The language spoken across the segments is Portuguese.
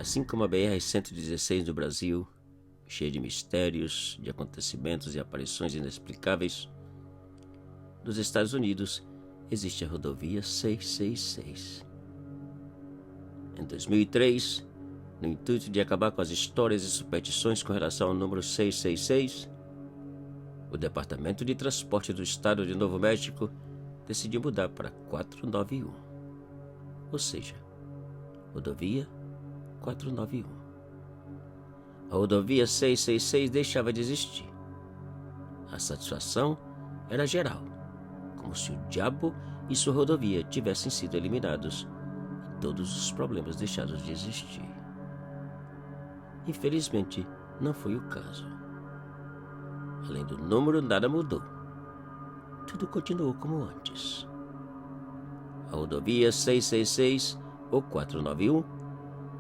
Assim como a BR-116 no Brasil, cheia de mistérios, de acontecimentos e aparições inexplicáveis, nos Estados Unidos existe a rodovia 666. Em 2003, no intuito de acabar com as histórias e superstições com relação ao número 666, o Departamento de Transporte do Estado de Novo México decidiu mudar para 491, ou seja, rodovia 491. A rodovia 666 deixava de existir. A satisfação era geral, como se o diabo e sua rodovia tivessem sido eliminados e todos os problemas deixados de existir. Infelizmente, não foi o caso. Além do número, nada mudou. Tudo continuou como antes. A rodovia 666 ou 491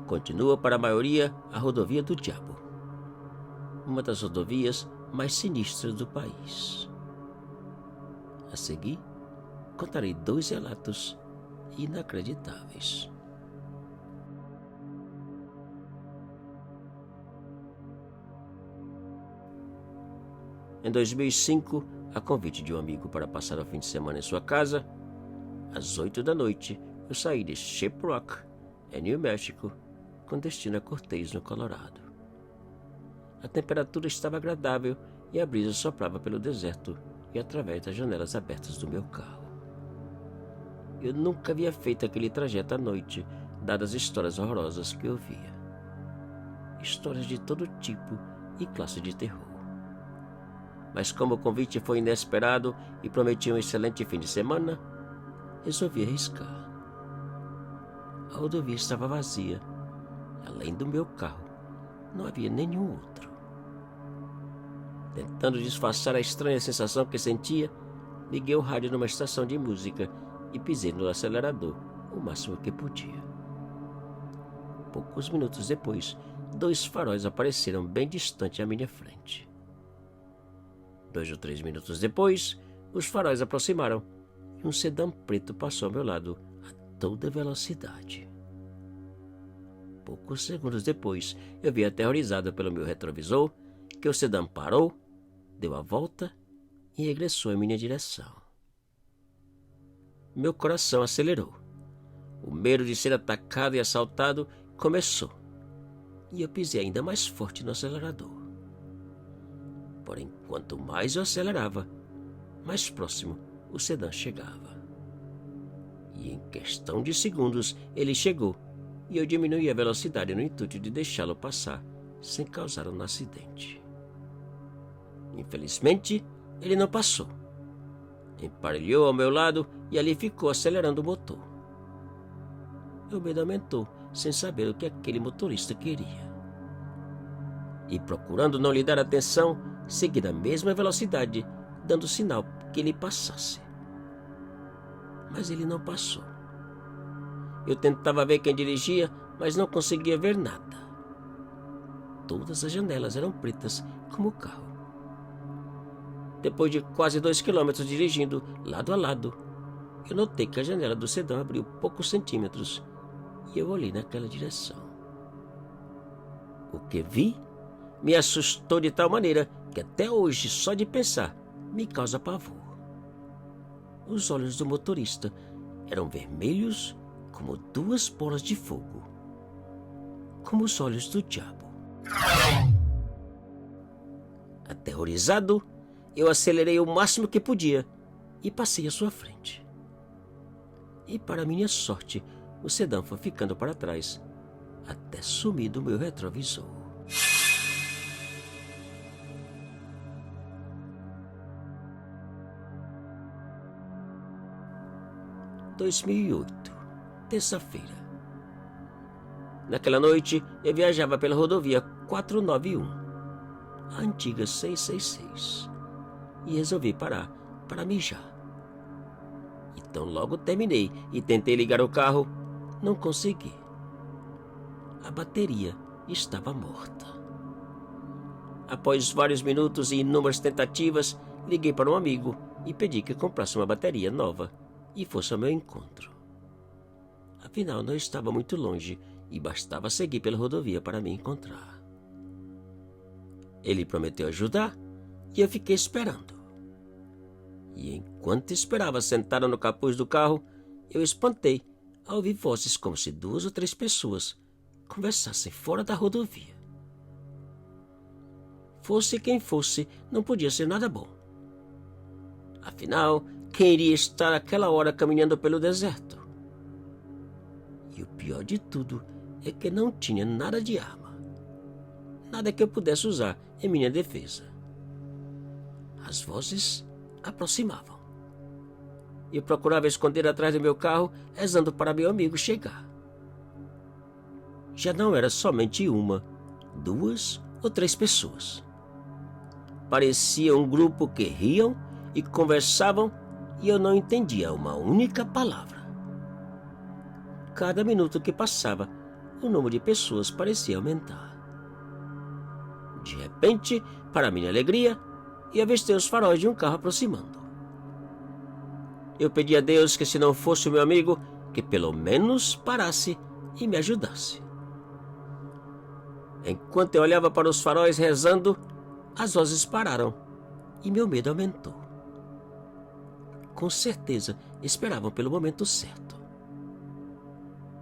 continua para a maioria a rodovia do diabo, uma das rodovias mais sinistras do país. A seguir, contarei 2 relatos inacreditáveis. Em 2005, a convite de um amigo para passar o fim de semana em sua casa, às 8 da noite, eu saí de Shiprock, em New México, com destino a Cortez, no Colorado. A temperatura estava agradável e a brisa soprava pelo deserto e através das janelas abertas do meu carro. Eu nunca havia feito aquele trajeto à noite, dadas as histórias horrorosas que eu via. Histórias de todo tipo e classe de terror. Mas como o convite foi inesperado e prometia um excelente fim de semana, resolvi arriscar. A rodovia estava vazia. Além do meu carro, não havia nenhum outro. Tentando disfarçar a estranha sensação que sentia, liguei o rádio numa estação de música e pisei no acelerador o máximo que podia. Poucos minutos depois, 2 faróis apareceram bem distante à minha frente. 2 ou 3 minutos depois, os faróis aproximaram e um sedã preto passou ao meu lado a toda velocidade. Poucos segundos depois, eu vi aterrorizado pelo meu retrovisor que o sedã parou, deu a volta e regressou em minha direção. Meu coração acelerou. O medo de ser atacado e assaltado começou, e eu pisei ainda mais forte no acelerador. Porém, quanto mais eu acelerava, mais próximo o sedã chegava. E em questão de segundos, ele chegou, e eu diminuí a velocidade no intuito de deixá-lo passar, sem causar um acidente. Infelizmente, ele não passou. Emparelhou ao meu lado e ali ficou acelerando o motor. Meu medo aumentou, sem saber o que aquele motorista queria. E procurando não lhe dar atenção, segui na mesma velocidade, dando sinal que ele passasse. Mas ele não passou. Eu tentava ver quem dirigia, mas não conseguia ver nada. Todas as janelas eram pretas como o carro. Depois de quase 2 quilômetros dirigindo lado a lado, eu notei que a janela do sedã abriu poucos centímetros e eu olhei naquela direção. O que vi me assustou de tal maneira que até hoje, só de pensar, me causa pavor. Os olhos do motorista eram vermelhos como 2 bolas de fogo, como os olhos do diabo. Aterrorizado, eu acelerei o máximo que podia e passei à sua frente. E para minha sorte, o sedã foi ficando para trás, até sumir do meu retrovisor. Em 2008, terça-feira. Naquela noite, eu viajava pela rodovia 491, a antiga 666, e resolvi parar para mijar. Então logo terminei e tentei ligar o carro, não consegui. A bateria estava morta. Após vários minutos e inúmeras tentativas, liguei para um amigo e pedi que comprasse uma bateria nova e fosse ao meu encontro. Afinal, não estava muito longe e bastava seguir pela rodovia para me encontrar. Ele prometeu ajudar e eu fiquei esperando. E enquanto esperava sentada no capuz do carro, eu espantei ao ouvir vozes como se 2 ou 3 pessoas conversassem fora da rodovia. Fosse quem fosse, não podia ser nada bom. Afinal, quem iria estar àquela hora caminhando pelo deserto? E o pior de tudo é que não tinha nada de arma. Nada que eu pudesse usar em minha defesa. As vozes aproximavam. Eu procurava esconder atrás do meu carro, rezando para meu amigo chegar. Já não era somente 1, 2 ou 3 pessoas. Parecia um grupo que riam e conversavam e eu não entendia uma única palavra. Cada minuto que passava, o número de pessoas parecia aumentar. De repente, para minha alegria, eu avistei os faróis de um carro aproximando. Eu pedi a Deus que, se não fosse o meu amigo, que pelo menos parasse e me ajudasse. Enquanto eu olhava para os faróis rezando, as vozes pararam e meu medo aumentou. Com certeza esperavam pelo momento certo.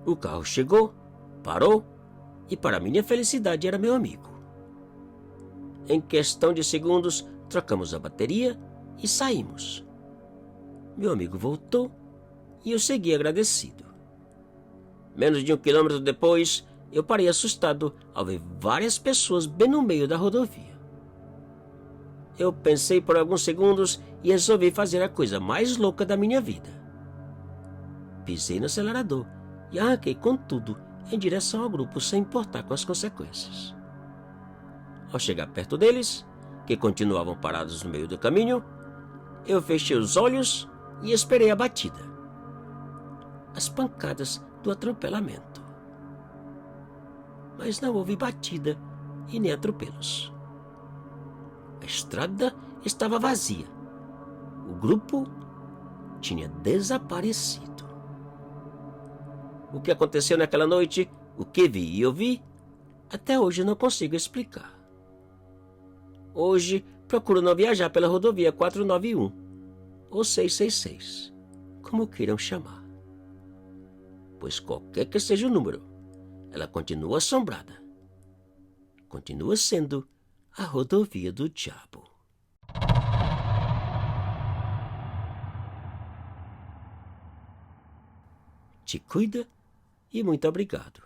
O carro chegou, parou e, para minha felicidade, era meu amigo. Em questão de segundos, trocamos a bateria e saímos. Meu amigo voltou e eu segui agradecido. Menos de 1 quilômetro depois, eu parei assustado ao ver várias pessoas bem no meio da rodovia. Eu pensei por alguns segundos e resolvi fazer a coisa mais louca da minha vida. Pisei no acelerador e arranquei com tudo em direção ao grupo sem importar com as consequências. Ao chegar perto deles, que continuavam parados no meio do caminho, eu fechei os olhos e esperei a batida. As pancadas do atropelamento. Mas não houve batida e nem atropelos. A estrada estava vazia. O grupo tinha desaparecido. O que aconteceu naquela noite, o que vi e ouvi, até hoje não consigo explicar. Hoje procuro não viajar pela rodovia 491 ou 666, como queiram chamar. Pois qualquer que seja o número, ela continua assombrada. Continua sendo a rodovia do diabo. Te cuida e muito obrigado.